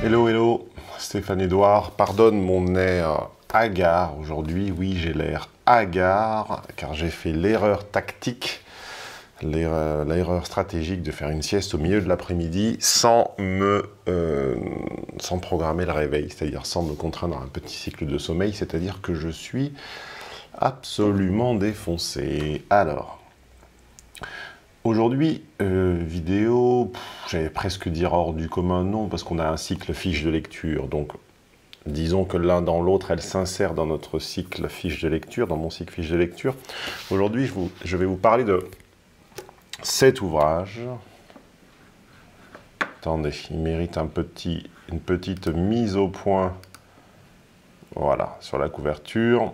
Hello, hello, Stéphane Edouard. Pardonne mon air hagard aujourd'hui. Oui, j'ai l'air hagard car j'ai fait l'erreur tactique, l'erreur stratégique de faire une sieste au milieu de l'après-midi sans programmer le réveil, c'est-à-dire sans me contraindre à un petit cycle de sommeil, c'est-à-dire que je suis absolument défoncé. Alors, aujourd'hui, vidéo, j'allais presque dire hors du commun, non, parce qu'on a un cycle fiche de lecture, donc disons que l'un dans l'autre, elle s'insère dans notre cycle fiche de lecture, dans mon cycle fiche de lecture. Aujourd'hui, je vais vous parler de cet ouvrage. Attendez, il mérite une petite mise au point, voilà, sur la couverture.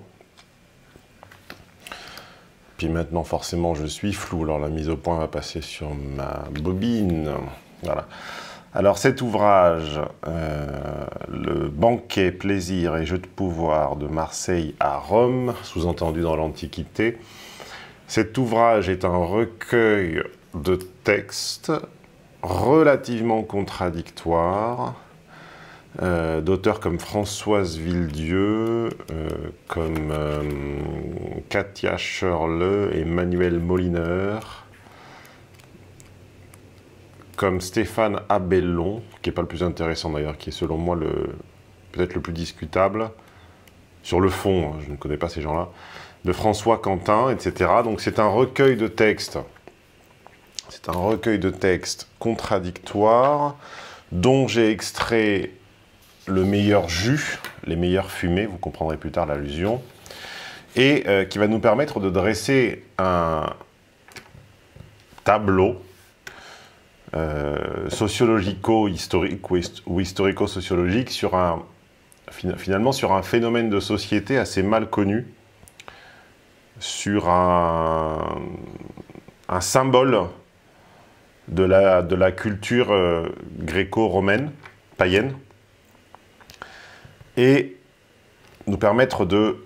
Puis maintenant, forcément, je suis flou, alors la mise au point va passer sur ma bobine. Voilà. Alors cet ouvrage, Le banquet, plaisir et jeu de pouvoir de Marseille à Rome, sous-entendu dans l'Antiquité. Cet ouvrage est un recueil de textes relativement contradictoires, d'auteurs comme Françoise Villedieu, comme Katia Schörle et Manuel Moliner, comme Stéphane Abellon, qui n'est pas le plus intéressant d'ailleurs, qui est selon moi peut-être le plus discutable, sur le fond, je ne connais pas ces gens-là, de François Quentin, etc. Donc c'est un recueil de textes. C'est un recueil de textes contradictoires, dont j'ai extrait le meilleur jus, les meilleures fumées, vous comprendrez plus tard l'allusion, et qui va nous permettre de dresser un tableau sociologico-historique ou historico-sociologique finalement sur un phénomène de société assez mal connu, sur un symbole de la culture gréco-romaine, païenne, et nous permettre de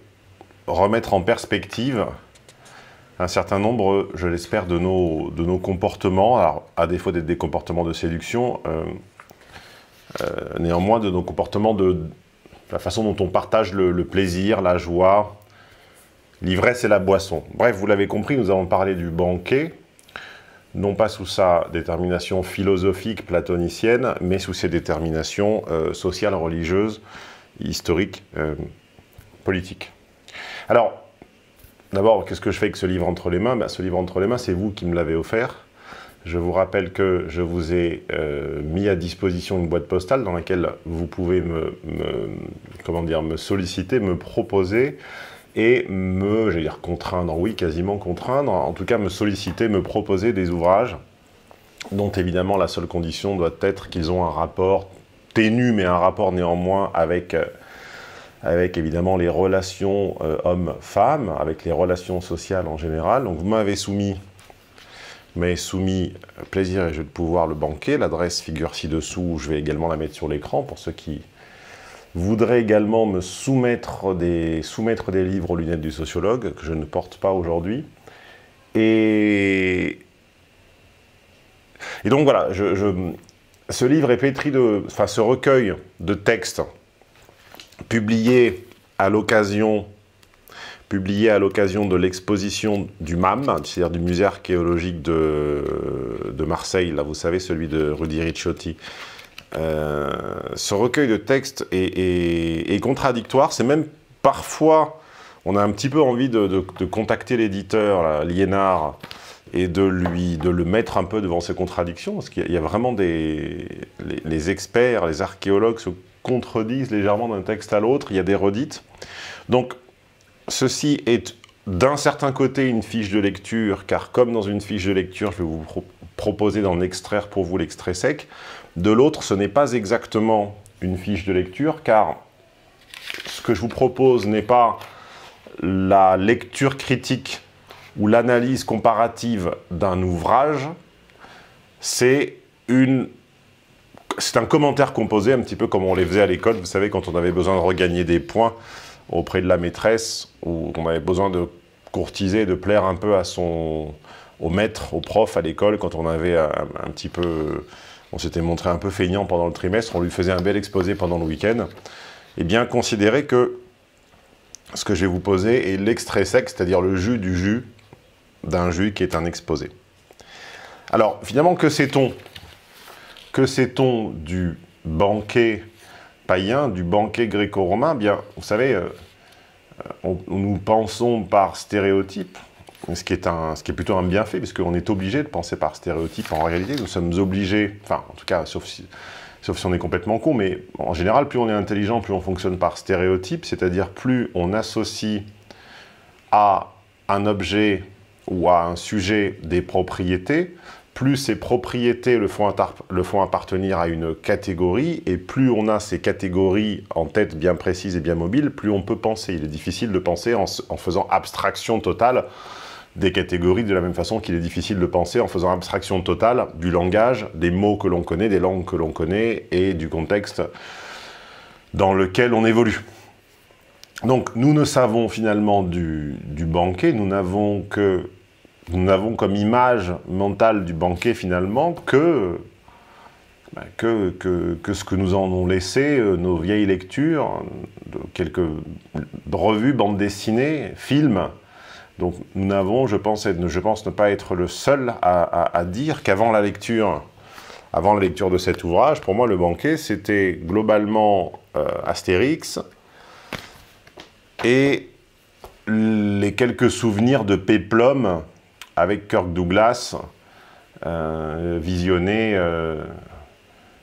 remettre en perspective un certain nombre, je l'espère, de nos comportements, alors, à défaut d'être des comportements de séduction, néanmoins de nos comportements de la façon dont on partage le plaisir, la joie, l'ivresse et la boisson. Bref, vous l'avez compris, nous allons parler du banquet, non pas sous sa détermination philosophique platonicienne, mais sous ses déterminations sociales, religieuses, historiques, politiques. Alors, d'abord, qu'est-ce que je fais avec ce livre entre les mains? Ce livre entre les mains, c'est vous qui me l'avez offert. Je vous rappelle que je vous ai mis à disposition une boîte postale dans laquelle vous pouvez me solliciter, me proposer et j'allais dire contraindre, oui, quasiment contraindre, en tout cas me solliciter, me proposer des ouvrages dont évidemment la seule condition doit être qu'ils ont un rapport ténu, mais un rapport néanmoins avec évidemment les relations hommes-femmes, avec les relations sociales en général. Donc vous m'avez soumis Plaisir et jeu de pouvoir, le banquet. L'adresse figure ci-dessous, je vais également la mettre sur l'écran pour ceux qui voudraient également me soumettre des livres aux lunettes du sociologue, que je ne porte pas aujourd'hui. Et donc voilà, ce livre est pétri ce recueil de textes publié à l'occasion de l'exposition du MAM, c'est-à-dire du musée archéologique de Marseille, là vous savez, celui de Rudy Ricciotti. Ce recueil de textes est contradictoire, c'est même parfois, on a un petit peu envie de contacter l'éditeur, Liénard, et de le mettre un peu devant ses contradictions, parce qu'il y a vraiment les experts, les archéologues se contredisent légèrement d'un texte à l'autre, il y a des redites. Donc, ceci est d'un certain côté une fiche de lecture, car comme dans une fiche de lecture, je vais vous proposer d'en extraire pour vous l'extrait sec. De l'autre, ce n'est pas exactement une fiche de lecture, car ce que je vous propose n'est pas la lecture critique ou l'analyse comparative d'un ouvrage, c'est un commentaire composé, un petit peu comme on les faisait à l'école, vous savez, quand on avait besoin de regagner des points auprès de la maîtresse, ou on avait besoin de courtiser, de plaire un peu au maître, au prof à l'école, quand on avait un petit peu on s'était montré un peu feignant pendant le trimestre, on lui faisait un bel exposé pendant le week-end, eh bien, considérez que ce que je vais vous poser est l'extrait sec, c'est-à-dire le jus du jus d'un jus qui est un exposé. Alors, finalement, que sait-on? Que sait-on du banquet païen, du banquet gréco-romain? Bien, vous savez, nous pensons par stéréotype, ce qui est plutôt un bienfait, puisqu'on est obligé de penser par stéréotype. En réalité, nous sommes obligés, enfin, en tout cas, sauf si on est complètement con, mais en général, plus on est intelligent, plus on fonctionne par stéréotype, c'est-à-dire plus on associe à un objet ou à un sujet des propriétés, plus ces propriétés le font appartenir à une catégorie, et plus on a ces catégories en tête bien précises et bien mobiles, plus on peut penser. Il est difficile de penser en faisant abstraction totale des catégories, de la même façon qu'il est difficile de penser en faisant abstraction totale du langage, des mots que l'on connaît, des langues que l'on connaît, et du contexte dans lequel on évolue. Donc, nous ne savons finalement du banquet, nous n'avons comme image mentale du banquet finalement que ce que nous en ont laissé nos vieilles lectures, de quelques revues, bandes dessinées, films. Donc nous n'avons, je pense ne pas être le seul à dire qu'avant la lecture de cet ouvrage, pour moi le banquet c'était globalement Astérix et les quelques souvenirs de péplum avec Kirk Douglas, visionné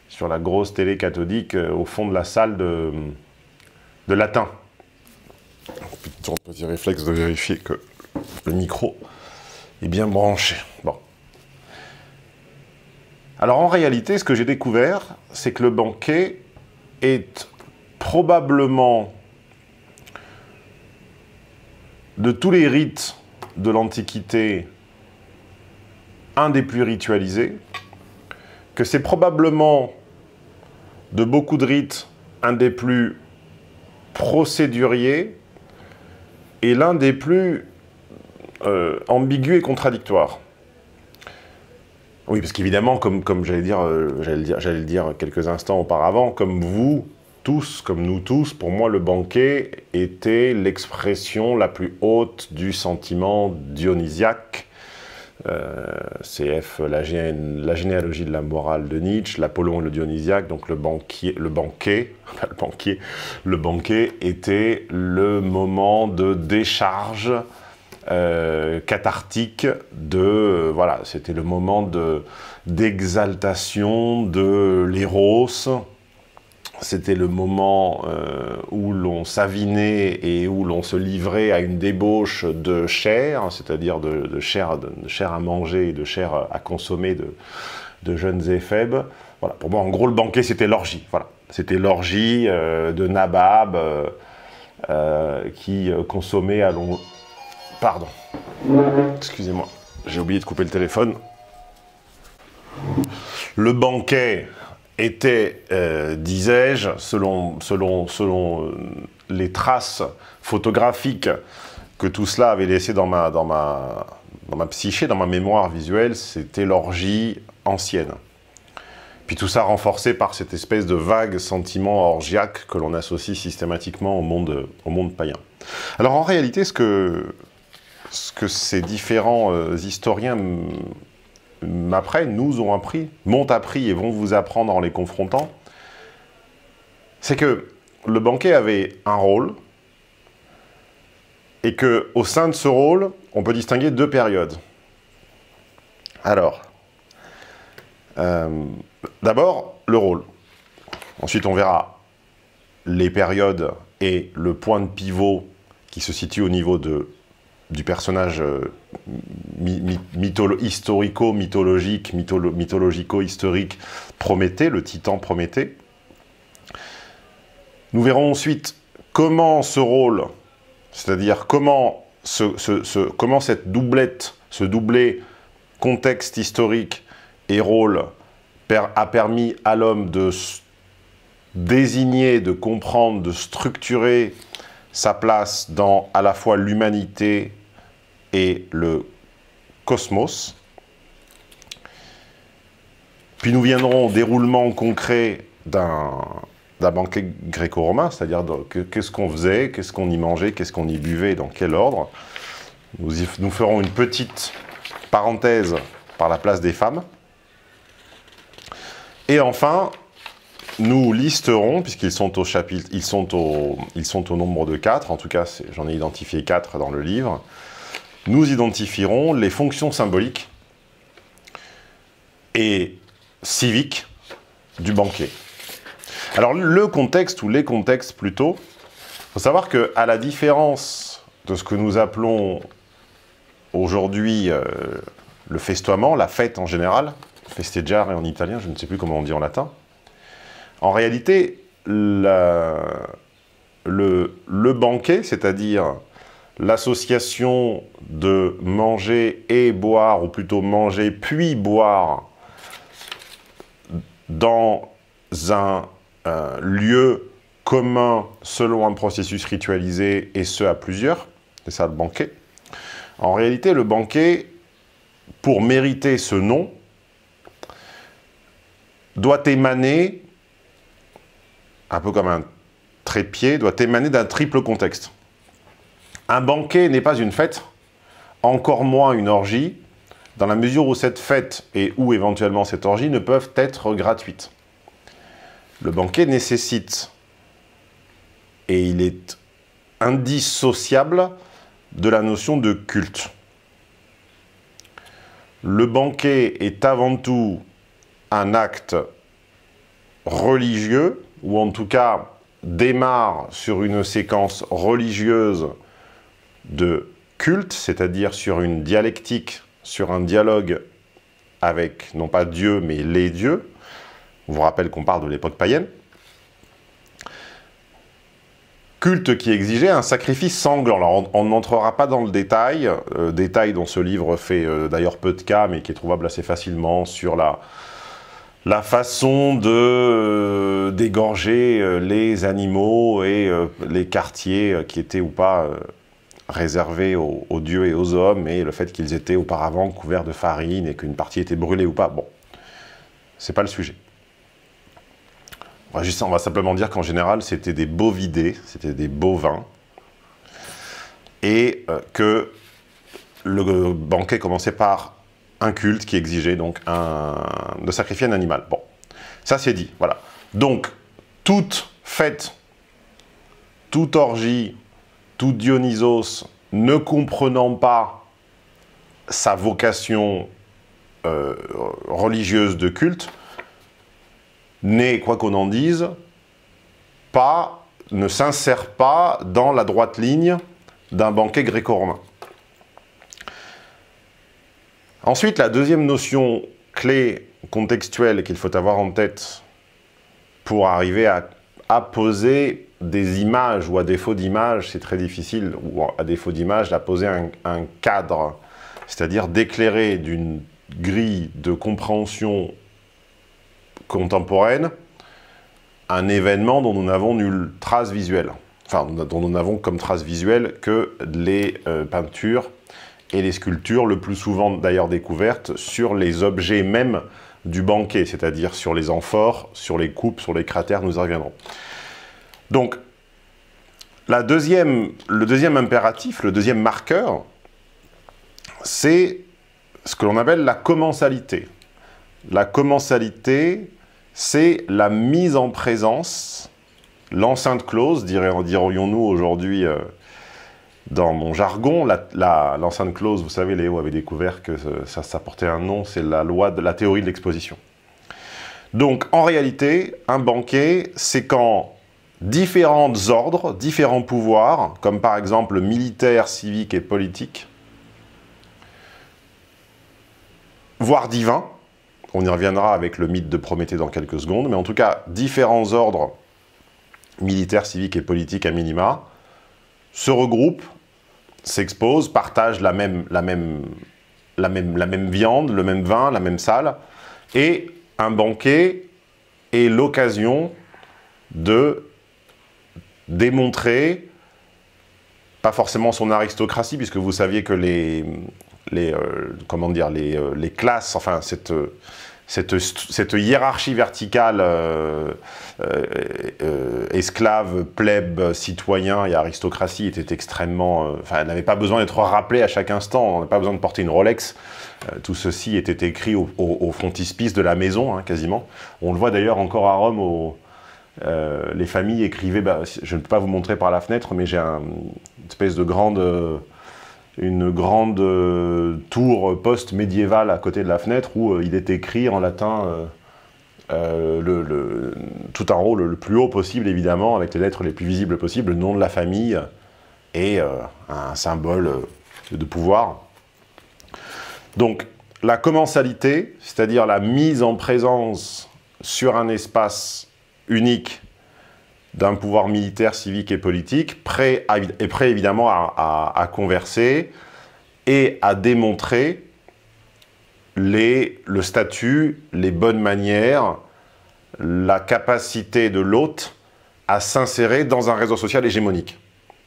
sur la grosse télé cathodique au fond de la salle de latin. Petit réflexe de vérifier que le micro est bien branché. Bon. Alors en réalité, ce que j'ai découvert, c'est que le banquet est probablement, de tous les rites de l'Antiquité, un des plus ritualisés, que c'est probablement, de beaucoup de rites, un des plus procéduriers et l'un des plus ambigus et contradictoires. Oui, parce qu'évidemment, comme j'allais le dire quelques instants auparavant, comme vous tous, comme nous tous, pour moi, le banquet était l'expression la plus haute du sentiment dionysiaque. CF, la généalogie de la morale de Nietzsche, l'Apollon et le dionysiaque, donc le banquet était le moment de décharge cathartique voilà, c'était le moment d'exaltation de l'éros, c'était le moment où l'on s'avinait et où l'on se livrait à une débauche de chair, c'est-à-dire de chair à manger et de chair à consommer de jeunes éphèbes. Voilà, pour moi, en gros, le banquet, c'était l'orgie. Voilà. C'était l'orgie de Nabab qui consommait à long... Pardon. Excusez-moi, j'ai oublié de couper le téléphone. Le banquet était, disais-je, selon les traces photographiques que tout cela avait laissé dans ma psyché, dans ma mémoire visuelle, c'était l'orgie ancienne. Puis tout ça renforcé par cette espèce de vague sentiment orgiaque que l'on associe systématiquement au monde païen. Alors en réalité, ce que ces différents historiens m'ont appris et vont vous apprendre en les confrontant, c'est que le banquet avait un rôle et qu'au sein de ce rôle, on peut distinguer deux périodes. Alors, d'abord, le rôle. Ensuite, on verra les périodes et le point de pivot qui se situe au niveau du personnage mythologico-historique Prométhée, le titan Prométhée. Nous verrons ensuite comment ce rôle, c'est-à-dire comment cette doublette, ce doublé contexte historique et rôle a permis à l'homme de désigner, de comprendre, de structurer sa place dans à la fois l'humanité et le cosmos. Puis nous viendrons au déroulement concret d'un banquet gréco-romain, c'est-à-dire qu'est-ce qu'on faisait, qu'est-ce qu'on y mangeait, qu'est-ce qu'on y buvait, dans quel ordre. Nous ferons une petite parenthèse par la place des femmes. Et enfin, nous listerons, puisqu'ils sont au chapitre, ils sont au nombre de 4, en tout cas j'en ai identifié 4 dans le livre, nous identifierons les fonctions symboliques et civiques du banquet. Alors le contexte, ou les contextes plutôt, il faut savoir qu'à la différence de ce que nous appelons aujourd'hui le festoiement, la fête en général, festeggiare en italien, je ne sais plus comment on dit en latin, en réalité, le banquet, c'est-à-dire l'association de manger et boire, ou plutôt manger puis boire, dans un lieu commun selon un processus ritualisé, et ce à plusieurs, c'est ça le banquet. En réalité, le banquet, pour mériter ce nom, doit émaner, un peu comme un trépied, doit émaner d'un triple contexte. Un banquet n'est pas une fête, encore moins une orgie, dans la mesure où cette fête et où éventuellement cette orgie ne peuvent être gratuites. Le banquet nécessite, et il est indissociable de la notion de culte. Le banquet est avant tout un acte religieux, ou en tout cas démarre sur une séquence religieuse de culte, c'est-à-dire sur une dialectique, sur un dialogue avec, non pas Dieu, mais les dieux. Je vous rappelle qu'on parle de l'époque païenne. Culte qui exigeait un sacrifice sanglant. Alors, on n'entrera pas dans le détail, détail dont ce livre fait d'ailleurs peu de cas, mais qui est trouvable assez facilement sur la façon de d'égorger les animaux et les quartiers qui étaient ou pas réservés aux dieux et aux hommes, et le fait qu'ils étaient auparavant couverts de farine et qu'une partie était brûlée ou pas. Bon, c'est pas le sujet. On va simplement dire qu'en général, c'était des bovidés, c'était des bovins, et que le banquet commençait par un culte qui exigeait donc de sacrifier un animal. Bon, ça c'est dit, voilà. Donc, toute fête, toute orgie, tout Dionysos, ne comprenant pas sa vocation religieuse de culte, n'est, quoi qu'on en dise, ne s'insère pas dans la droite ligne d'un banquet gréco-romain. Ensuite, la deuxième notion clé contextuelle qu'il faut avoir en tête pour arriver à poser des images, ou à défaut d'images, c'est très difficile, ou à défaut d'images, à poser un cadre, c'est-à-dire d'éclairer d'une grille de compréhension contemporaine un événement dont nous n'avons nulle trace visuelle. Enfin, dont nous n'avons comme trace visuelle que les peintures et les sculptures, le plus souvent d'ailleurs découvertes, sur les objets même du banquet, c'est-à-dire sur les amphores, sur les coupes, sur les cratères, nous y reviendrons. Donc, le deuxième impératif, le deuxième marqueur, c'est ce que l'on appelle la commensalité. La commensalité, c'est la mise en présence, l'enceinte close, dirions-nous aujourd'hui dans mon jargon. L'enceinte close, vous savez, Léo avait découvert que ça portait un nom, c'est la loi de la théorie de l'exposition. Donc, en réalité, un banquet, c'est quand différents ordres, différents pouvoirs, comme par exemple militaire, civique et politique, voire divin, on y reviendra avec le mythe de Prométhée dans quelques secondes, mais en tout cas, différents ordres militaires, civiques et politiques à minima, se regroupent, s'exposent, partagent la même viande, le même vin, la même salle, et un banquet est l'occasion de démontrer, pas forcément son aristocratie, puisque vous saviez que les classes, enfin cette hiérarchie verticale esclave, plèbe, citoyen et aristocratie était extrêmement... elle n'avait pas besoin d'être rappelée à chaque instant, on n'avait pas besoin de porter une Rolex. Tout ceci était écrit au frontispice de la maison, hein, quasiment. On le voit d'ailleurs encore à Rome, les familles écrivaient, je ne peux pas vous montrer par la fenêtre, mais j'ai une espèce de une grande tour post-médiévale à côté de la fenêtre où il est écrit en latin tout en haut, le plus haut possible évidemment, avec les lettres les plus visibles possibles, le nom de la famille et un symbole de pouvoir. Donc la commensalité, c'est-à-dire la mise en présence sur un espace unique d'un pouvoir militaire, civique et politique, prêt évidemment à converser et à démontrer le statut, les bonnes manières, la capacité de l'hôte à s'insérer dans un réseau social hégémonique.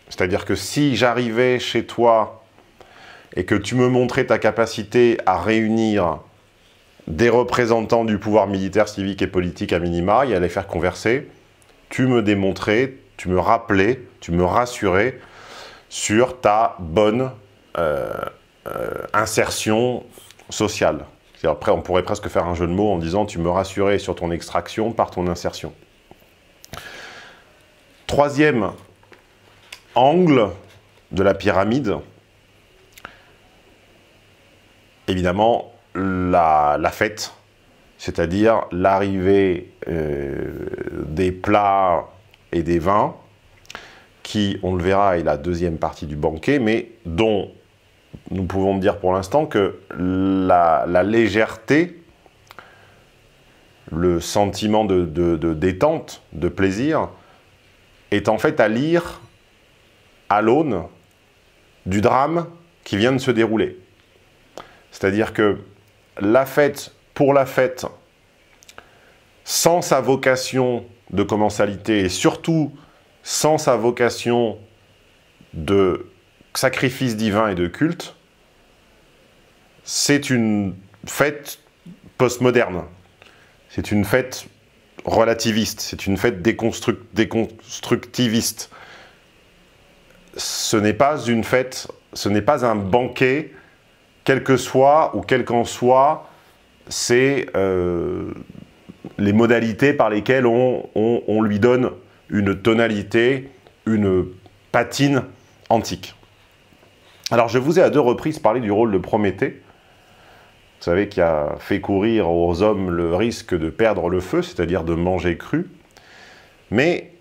C'est-à-dire que si j'arrivais chez toi et que tu me montrais ta capacité à réunir des représentants du pouvoir militaire, civique et politique à minima, et à les faire converser, tu me démontrais, tu me rappelais, tu me rassurais sur ta bonne insertion sociale. Après, on pourrait presque faire un jeu de mots en disant tu me rassurais sur ton extraction par ton insertion. Troisième angle de la pyramide, évidemment, la fête, c'est-à-dire l'arrivée des plats et des vins, qui, on le verra, est la deuxième partie du banquet, mais dont nous pouvons dire pour l'instant que la légèreté, le sentiment de détente, de plaisir, est en fait à lire à l'aune du drame qui vient de se dérouler. C'est-à-dire que la fête, pour la fête, sans sa vocation de commensalité et surtout sans sa vocation de sacrifice divin et de culte, c'est une fête postmoderne. C'est une fête relativiste, c'est une fête déconstructiviste. Ce n'est pas une fête, ce n'est pas un banquet, quel que soit ou quel qu'en soit, c'est les modalités par lesquelles on lui donne une tonalité, une patine antique. Alors je vous ai à 2 reprises parlé du rôle de Prométhée, vous savez, qui a fait courir aux hommes le risque de perdre le feu, c'est-à-dire de manger cru. Mais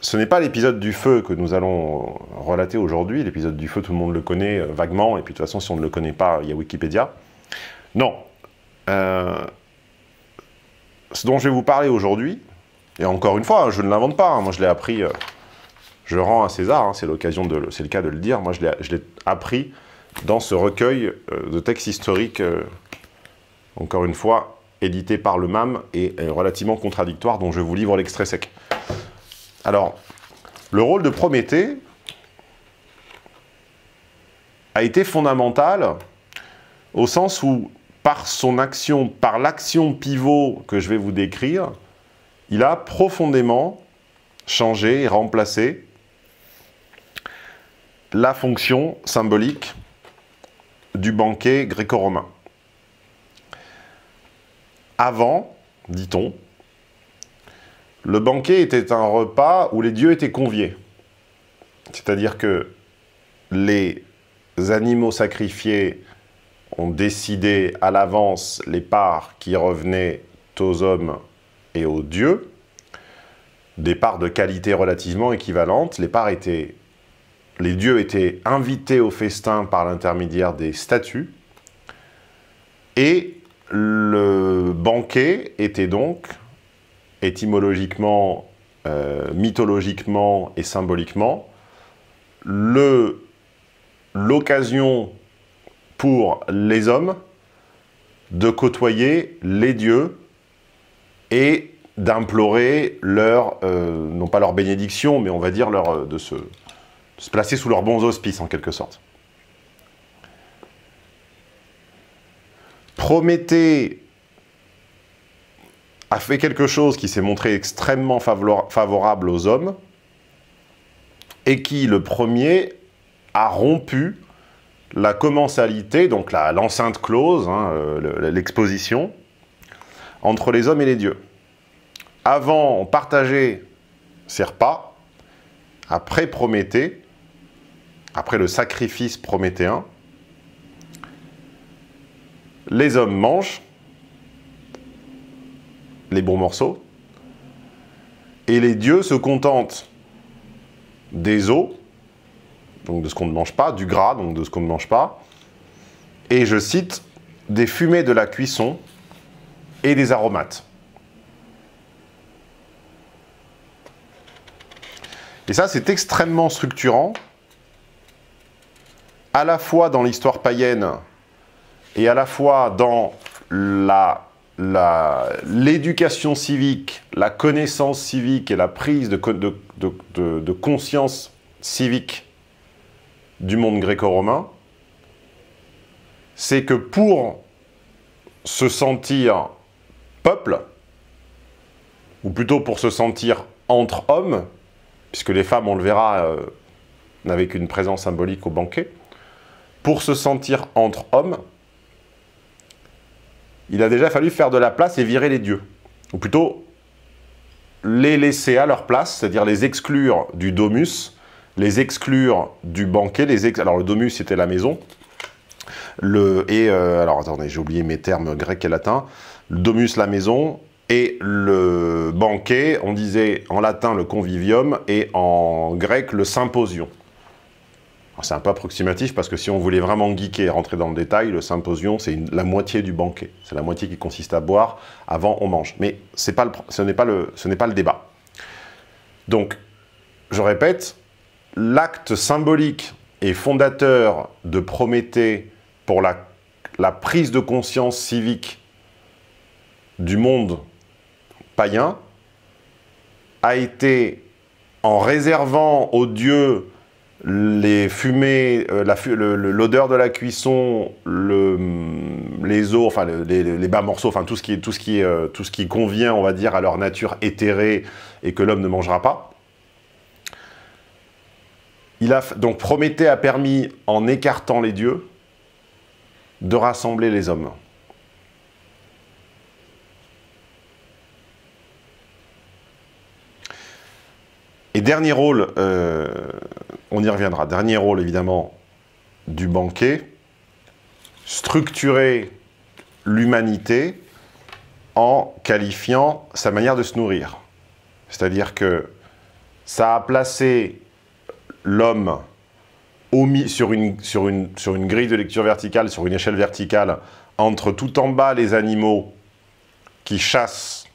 ce n'est pas l'épisode du feu que nous allons relater aujourd'hui. L'épisode du feu, tout le monde le connaît vaguement, et puis de toute façon, si on ne le connaît pas, il y a Wikipédia. Non. Ce dont je vais vous parler aujourd'hui, et encore une fois, je ne l'invente pas, moi je l'ai appris, je rends à César, hein, c'est le cas de le dire, moi je l'ai appris dans ce recueil de textes historiques, encore une fois, édité par le MAM et relativement contradictoire, dont je vous livre l'extrait sec. Alors, le rôle de Prométhée a été fondamental au sens où, par son action, par l'action pivot que je vais vous décrire, il a profondément changé et remplacé la fonction symbolique du banquet gréco-romain. Avant, dit-on, le banquet était un repas où les dieux étaient conviés. C'est-à-dire que les animaux sacrifiés ont décidé à l'avance les parts qui revenaient aux hommes et aux dieux, des parts de qualité relativement équivalentes. Les dieux étaient invités au festin par l'intermédiaire des statues, et le banquet était donc, étymologiquement, mythologiquement et symboliquement, l'occasion pour les hommes de côtoyer les dieux et d'implorer non pas leur bénédiction, mais on va dire de se placer sous leurs bons auspices en quelque sorte. Prométhée a fait quelque chose qui s'est montré extrêmement favorable aux hommes, et qui, le premier, a rompu la commensalité, donc l'enceinte close, hein, l'exposition, entre les hommes et les dieux. Avant, on partageait ses repas, après Prométhée, après le sacrifice prométhéen, les hommes mangent les bons morceaux, et les dieux se contentent des os, donc de ce qu'on ne mange pas, du gras, donc de ce qu'on ne mange pas, et je cite, des fumées de la cuisson et des aromates. Et ça, c'est extrêmement structurant, à la fois dans l'histoire païenne et à la fois dans l'éducation civique, la connaissance civique et la prise de conscience civique du monde gréco-romain, c'est que pour se sentir peuple, ou plutôt pour se sentir entre hommes, puisque les femmes, on le verra, n'avaient qu'une présence symbolique au banquet, pour se sentir entre hommes, il a déjà fallu faire de la place et virer les dieux. Ou plutôt, les laisser à leur place, c'est-à-dire les exclure du domus, les exclure du banquet. Alors le domus, c'était la maison. Alors attendez, j'ai oublié mes termes grecs et latins. Le domus, la maison, et le banquet, on disait en latin le convivium, et en grec le symposion. C'est un peu approximatif parce que si on voulait vraiment geeker et rentrer dans le détail, le symposion, c'est la moitié du banquet. C'est la moitié qui consiste à boire, avant on mange. Mais ce n'est pas le débat. Donc, je répète, l'acte symbolique et fondateur de Prométhée pour la prise de conscience civique du monde païen a été, en réservant aux dieux les fumées, l'odeur de la cuisson, les os, enfin les bas morceaux, enfin tout ce qui convient, on va dire, à leur nature éthérée et que l'homme ne mangera pas. Donc Prométhée a permis, en écartant les dieux, de rassembler les hommes. Et dernier rôle, on y reviendra, dernier rôle évidemment du banquet, structurer l'humanité en qualifiant sa manière de se nourrir. C'est-à-dire que ça a placé l'homme sur une grille de lecture verticale, sur une échelle verticale, entre tout en bas les animaux qui chassent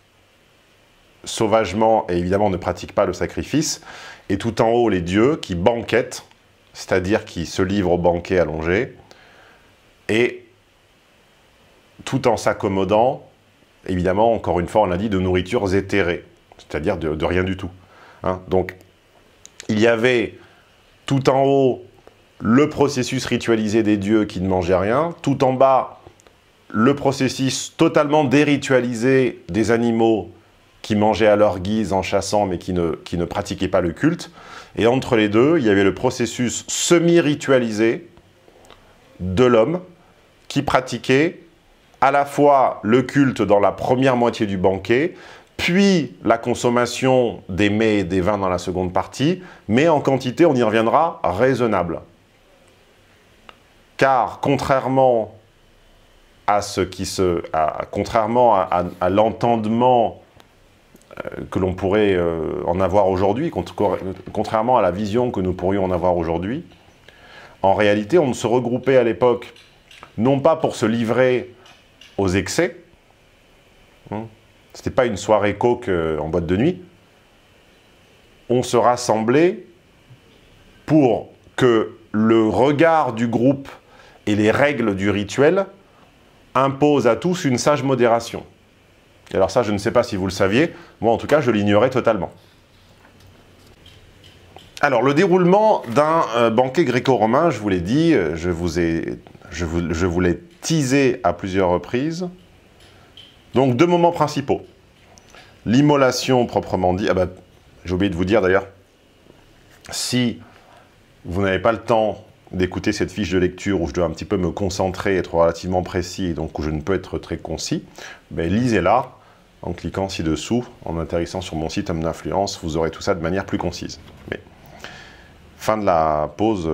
sauvagement et évidemment ne pratiquent pas le sacrifice, et tout en haut les dieux qui banquettent, c'est-à-dire qui se livrent au banquet allongé, et tout en s'accommodant, évidemment, encore une fois, on l'a dit, de nourritures éthérées, c'est-à-dire de rien du tout. Hein. Donc, il y avait tout en haut le processus ritualisé des dieux qui ne mangeaient rien, tout en bas le processus totalement déritualisé des animaux qui mangeaient à leur guise en chassant, mais qui ne pratiquaient pas le culte. Et entre les deux, il y avait le processus semi-ritualisé de l'homme qui pratiquait à la fois le culte dans la première moitié du banquet, puis la consommation des mets et des vins dans la seconde partie, mais en quantité, on y reviendra, raisonnable. Car contrairement à l'entendement que l'on pourrait en avoir aujourd'hui, contrairement à la vision que nous pourrions en avoir aujourd'hui, en réalité, on se regroupait à l'époque, non pas pour se livrer aux excès, c'était pas une soirée coke en boîte de nuit, on se rassemblait pour que le regard du groupe et les règles du rituel imposent à tous une sage modération. Et alors ça, je ne sais pas si vous le saviez, moi en tout cas, je l'ignorais totalement. Alors, le déroulement d'un banquet gréco-romain, je vous l'ai dit, je vous l'ai teasé à plusieurs reprises. Donc, deux moments principaux. L'immolation proprement dit, ah bah, j'ai oublié de vous dire d'ailleurs, si vous n'avez pas le temps d'écouter cette fiche de lecture où je dois un petit peu me concentrer, être relativement précis, et donc où je ne peux être très concis, ben lisez-la en cliquant ci-dessous, en atterrissant sur mon site Homme d'Influence, vous aurez tout ça de manière plus concise. Mais fin de la pause,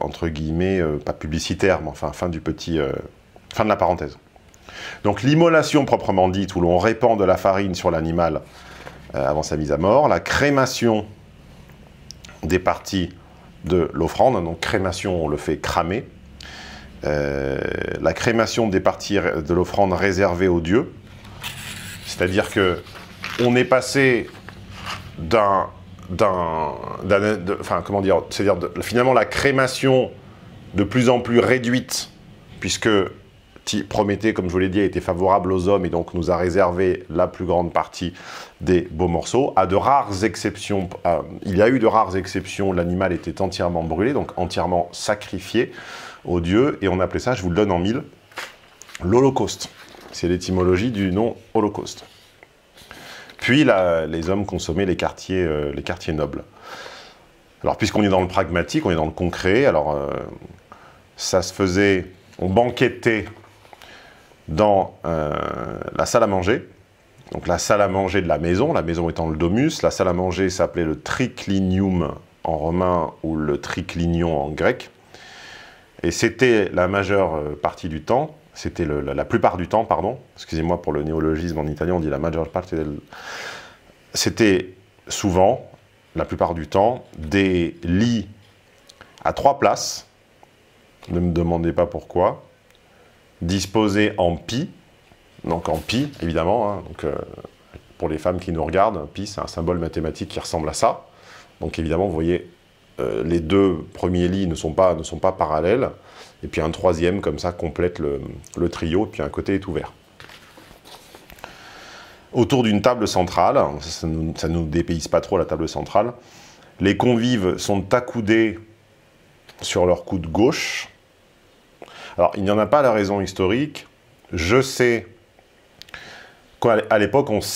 entre guillemets, pas publicitaire, mais enfin fin de la parenthèse. Donc l'immolation proprement dite, où l'on répand de la farine sur l'animal avant sa mise à mort, la crémation des parties de l'offrande, donc crémation, on le fait cramer, la crémation des parties de l'offrande réservée aux dieux, c'est-à-dire que on est passé comment dire, c'est-à-dire finalement la crémation de plus en plus réduite, puisque Prométhée, comme je vous l'ai dit, a été favorable aux hommes et donc nous a réservé la plus grande partie des beaux morceaux. À de rares exceptions, il y a eu de rares exceptions, l'animal était entièrement brûlé, donc entièrement sacrifié aux dieux, et on appelait ça, je vous le donne en mille, l'Holocauste. C'est l'étymologie du nom Holocauste. Puis les hommes consommaient les quartiers nobles. Alors puisqu'on est dans le pragmatique, on est dans le concret, alors ça se faisait, on banquetait dans la salle à manger, donc la salle à manger de la maison étant le domus, la salle à manger s'appelait le triclinium en romain ou le triclinion en grec, et c'était la majeure partie du temps, c'était la plupart du temps, pardon, excusez-moi pour le néologisme en italien, on dit la majeure partie, c'était souvent, la plupart du temps, des lits à 3 places, ne me demandez pas pourquoi, disposés en pi, donc en pi évidemment, hein, donc, pour les femmes qui nous regardent, pi c'est un symbole mathématique qui ressemble à ça, donc évidemment vous voyez les deux premiers lits ne sont pas parallèles, et puis un troisième comme ça complète le trio, et puis un côté est ouvert. Autour d'une table centrale, ça ne nous dépayse pas trop la table centrale, les convives sont accoudés sur leur coude gauche. Alors, il n'y en a pas la raison historique. Je sais qu'à l'époque, on se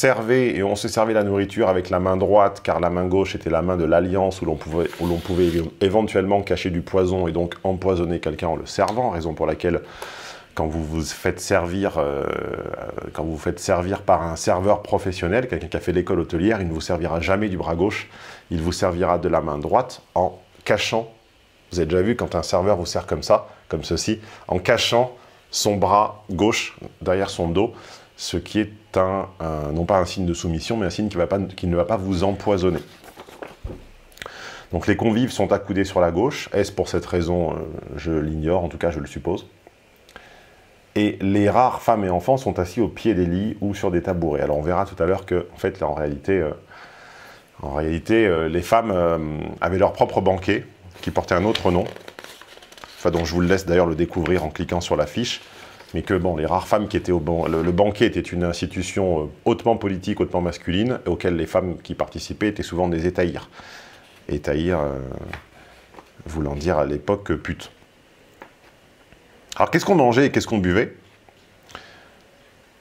servait la nourriture avec la main droite, car la main gauche était la main de l'alliance, où l'on pouvait éventuellement cacher du poison et donc empoisonner quelqu'un en le servant, raison pour laquelle, quand vous vous faites servir par un serveur professionnel, quelqu'un qui a fait l'école hôtelière, il ne vous servira jamais du bras gauche, il vous servira de la main droite en cachant. Vous avez déjà vu quand un serveur vous sert comme ça, comme ceci, en cachant son bras gauche derrière son dos, ce qui est non pas un signe de soumission, mais un signe qui ne va pas vous empoisonner. Donc les convives sont accoudés sur la gauche. Est-ce pour cette raison? Je l'ignore, en tout cas je le suppose. Et les rares femmes et enfants sont assis au pied des lits ou sur des tabourets. Alors on verra tout à l'heure que, en fait, là, en réalité, les femmes avaient leur propre banquet, qui portait un autre nom, enfin dont je vous laisse d'ailleurs le découvrir en cliquant sur la fiche, mais que bon, les rares femmes qui étaient le banquet était une institution hautement politique, hautement masculine, auquel les femmes qui participaient étaient souvent des étahirs. Étahirs voulant dire à l'époque pute. Alors qu'est-ce qu'on mangeait et qu'est-ce qu'on buvait?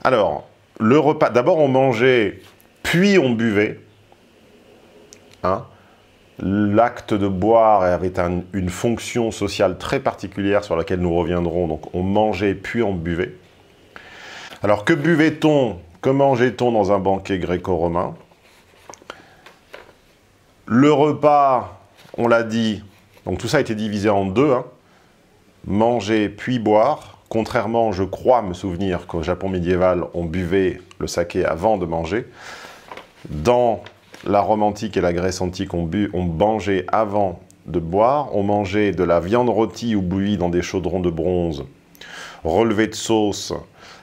Alors, le repas, d'abord on mangeait, puis on buvait, hein. L'acte de boire avait une fonction sociale très particulière sur laquelle nous reviendrons, donc on mangeait puis on buvait. Alors que buvait-on, que mangeait-on dans un banquet gréco-romain? Le repas, on l'a dit, donc tout ça a été divisé en deux, hein. Manger puis boire, contrairement, je crois me souvenir qu'au Japon médiéval, on buvait le saké avant de manger. Dans la Rome antique et la Grèce antique, on mangeait avant de boire, on mangeait de la viande rôtie ou bouillie dans des chaudrons de bronze, relevée de sauce,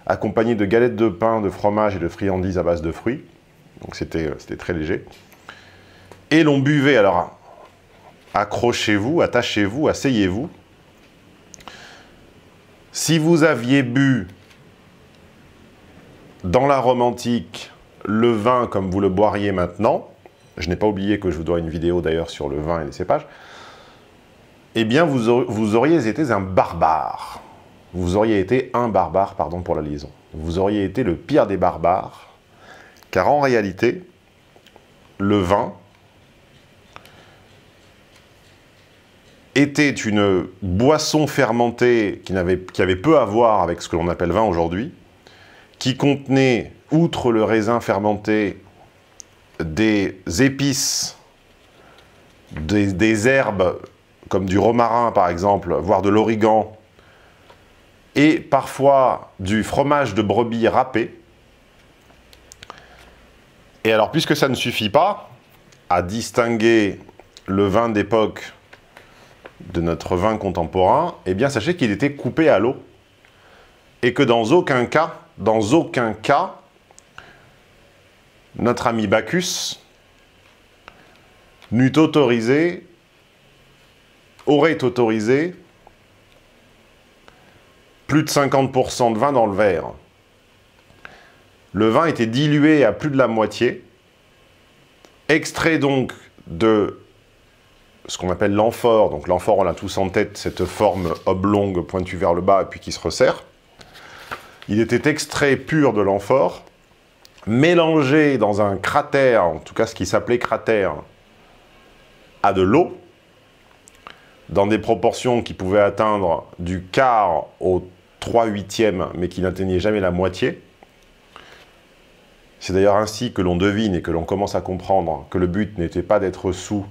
accompagnée de galettes de pain, de fromage et de friandises à base de fruits. Donc c'était très léger. Et l'on buvait, alors accrochez-vous, attachez-vous, asseyez-vous. Si vous aviez bu dans la Rome antique le vin comme vous le boiriez maintenant, je n'ai pas oublié que je vous dois une vidéo d'ailleurs sur le vin et les cépages, eh bien vous auriez été un barbare. Vous auriez été un barbare, pardon pour la liaison. Vous auriez été le pire des barbares, Car en réalité, le vin était une boisson fermentée qui avait peu à voir avec ce que l'on appelle vin aujourd'hui, qui contenait, outre le raisin fermenté, des épices, des herbes, comme du romarin par exemple, voire de l'origan, et parfois du fromage de brebis râpé. Et alors, puisque ça ne suffit pas à distinguer le vin d'époque de notre vin contemporain, eh bien sachez qu'il était coupé à l'eau. Et que dans aucun cas, notre ami Bacchus aurait autorisé plus de 50% de vin dans le verre. Le vin était dilué à plus de la moitié, extrait donc de ce qu'on appelle l'amphore. Donc l'amphore, on l'a tous en tête, cette forme oblongue pointue vers le bas et puis qui se resserre. Il était extrait pur de l'amphore, mélangé dans un cratère, en tout cas ce qui s'appelait cratère, à de l'eau, dans des proportions qui pouvaient atteindre du quart au 3/8, mais qui n'atteignaient jamais la moitié. C'est d'ailleurs ainsi que l'on devine et que l'on commence à comprendre que le but n'était pas d'être saoul,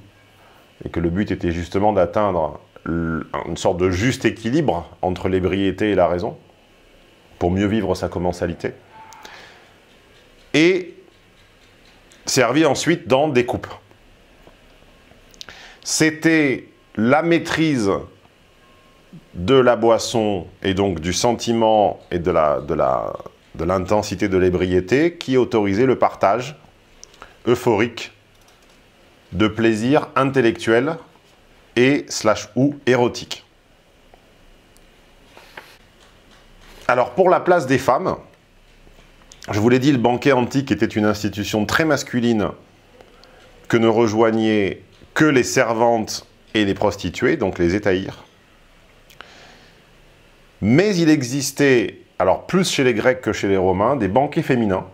et que le but était justement d'atteindre une sorte de juste équilibre entre l'ébriété et la raison, pour mieux vivre sa commensalité. Et servi ensuite dans des coupes. C'était la maîtrise de la boisson et donc du sentiment et de l'intensité de l'ébriété qui autorisait le partage euphorique de plaisir intellectuel et /ou érotique. Alors pour la place des femmes, je vous l'ai dit, le banquet antique était une institution très masculine que ne rejoignaient que les servantes et les prostituées, donc les hétaïres. Mais il existait, alors plus chez les Grecs que chez les Romains, des banquets féminins,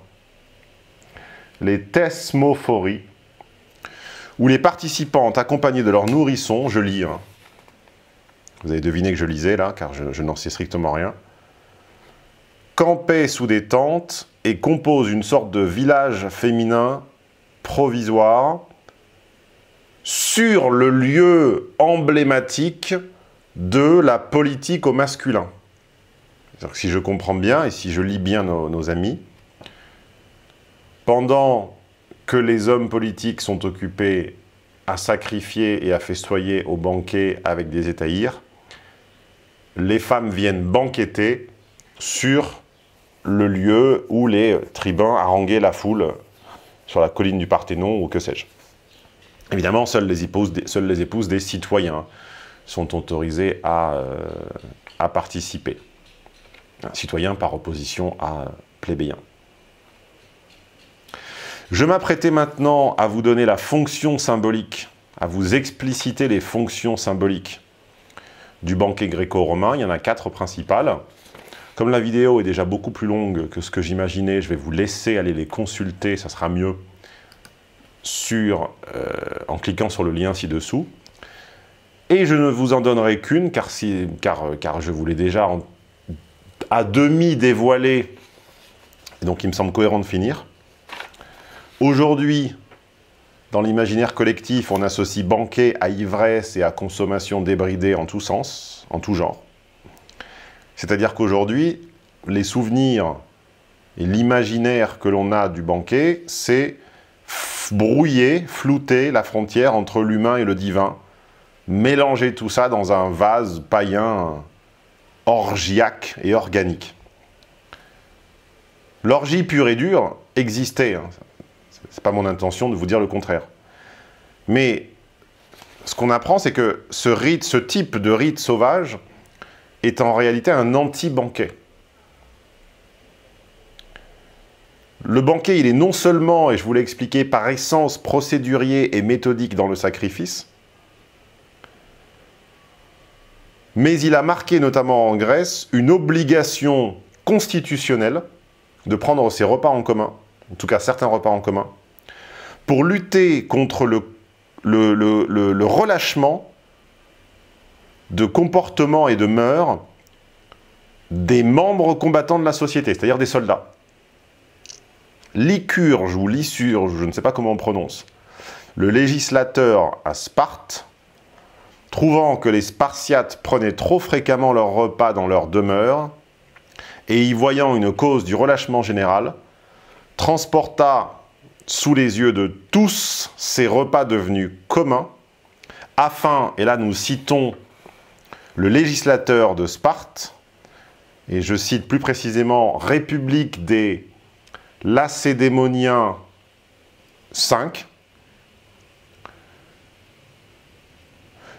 les thesmophories, où les participantes accompagnées de leurs nourrissons, je lis, hein, vous avez deviné que je lisais là, car je n'en sais strictement rien, campaient sous des tentes et composent une sorte de village féminin provisoire sur le lieu emblématique de la politique au masculin. C'est-à-dire que si je comprends bien et si je lis bien nos amis, pendant que les hommes politiques sont occupés à sacrifier et à festoyer au banquet avec des hétaïres, les femmes viennent banqueter sur le lieu où les tribuns haranguaient la foule sur la colline du Parthénon ou que sais-je. Évidemment, seules les épouses des citoyens sont autorisées à participer. Un citoyen par opposition à plébéien. Je m'apprêtais maintenant à vous donner la fonction symbolique, à vous expliciter les fonctions symboliques du banquet gréco-romain. Il y en a 4 principales. Comme la vidéo est déjà beaucoup plus longue que ce que j'imaginais, je vais vous laisser aller les consulter, ça sera mieux, en cliquant sur le lien ci-dessous. Et je ne vous en donnerai qu'une, car je vous l'ai déjà à demi dévoilé, et donc il me semble cohérent de finir. Aujourd'hui, dans l'imaginaire collectif, on associe banquet à ivresse et à consommation débridée en tous sens, en tout genre. C'est-à-dire qu'aujourd'hui, les souvenirs et l'imaginaire que l'on a du banquet, c'est brouiller, flouter la frontière entre l'humain et le divin, mélanger tout ça dans un vase païen orgiaque et organique. L'orgie pure et dure existait, hein. C'est pas mon intention de vous dire le contraire. Mais ce qu'on apprend, c'est que ce type de rite sauvage est en réalité un anti-banquet. Le banquet, il est non seulement, et je vous l'ai expliqué, par essence procédurier et méthodique dans le sacrifice, mais il a marqué, notamment en Grèce, une obligation constitutionnelle de prendre ses repas en commun. en tout cas certains repas en commun, pour lutter contre le relâchement de comportements et de mœurs des membres combattants de la société, c'est-à-dire des soldats. Lycurge ou Lycurge, je ne sais pas comment on prononce, le législateur à Sparte, trouvant que les Spartiates prenaient trop fréquemment leurs repas dans leur demeure, et y voyant une cause du relâchement général, transporta sous les yeux de tous ces repas devenus communs, afin, et là nous citons le législateur de Sparte, et je cite plus précisément République des Lacédémoniens 5,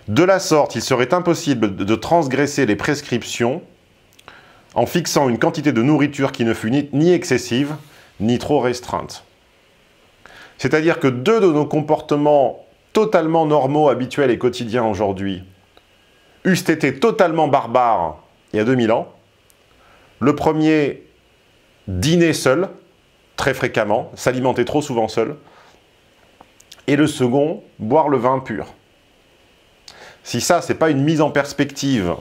de la sorte, il serait impossible de transgresser les prescriptions en fixant une quantité de nourriture qui ne fût ni excessive, ni trop restreinte. C'est-à-dire que deux de nos comportements totalement normaux, habituels et quotidiens aujourd'hui eussent été totalement barbares il y a 2000 ans. Le premier, dîner seul, très fréquemment, s'alimenter trop souvent seul. Et le second, boire le vin pur. Si ça, ce n'est pas une mise en perspective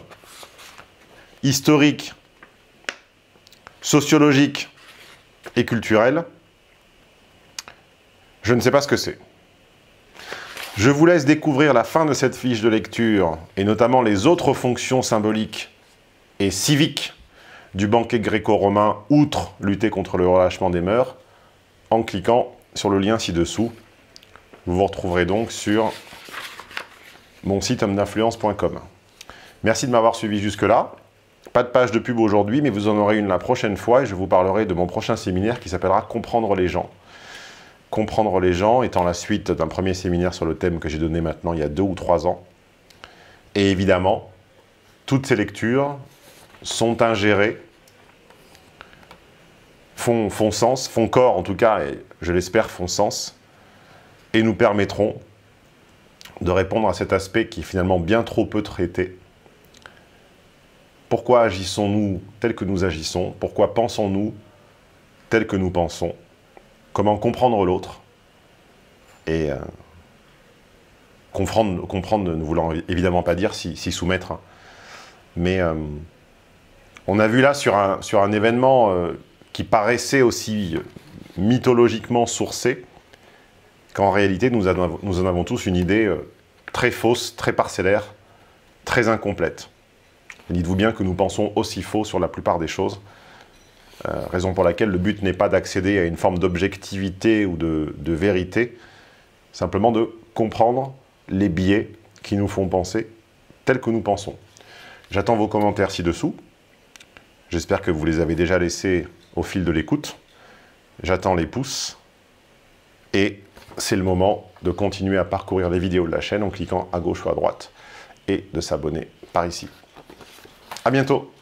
historique, sociologique et culturelle, je ne sais pas ce que c'est. Je vous laisse découvrir la fin de cette fiche de lecture, et notamment les autres fonctions symboliques et civiques du banquet gréco-romain, outre lutter contre le relâchement des mœurs, en cliquant sur le lien ci-dessous. Vous vous retrouverez donc sur mon site homme-d'influence.com. Merci de m'avoir suivi jusque-là. Pas de page de pub aujourd'hui, mais vous en aurez une la prochaine fois, et je vous parlerai de mon prochain séminaire qui s'appellera « Comprendre les gens ». Comprendre les gens étant la suite d'un premier séminaire sur le thème que j'ai donné maintenant il y a 2 ou 3 ans. Et évidemment, toutes ces lectures sont ingérées, font sens, font corps en tout cas, et je l'espère font sens, et nous permettront de répondre à cet aspect qui est finalement bien trop peu traité. Pourquoi agissons-nous tel que nous agissons? Pourquoi pensons-nous tel que nous pensons? Comment comprendre l'autre? Et comprendre ne voulant évidemment pas dire s'y soumettre. Hein. Mais on a vu là sur un événement qui paraissait aussi mythologiquement sourcé, qu'en réalité nous en avons tous une idée très fausse, très parcellaire, très incomplète. Dites-vous bien que nous pensons aussi faux sur la plupart des choses, raison pour laquelle le but n'est pas d'accéder à une forme d'objectivité ou de vérité, simplement de comprendre les biais qui nous font penser tels que nous pensons. J'attends vos commentaires ci-dessous. J'espère que vous les avez déjà laissés au fil de l'écoute. J'attends les pouces. Et c'est le moment de continuer à parcourir les vidéos de la chaîne en cliquant à gauche ou à droite et de s'abonner par ici. À bientôt!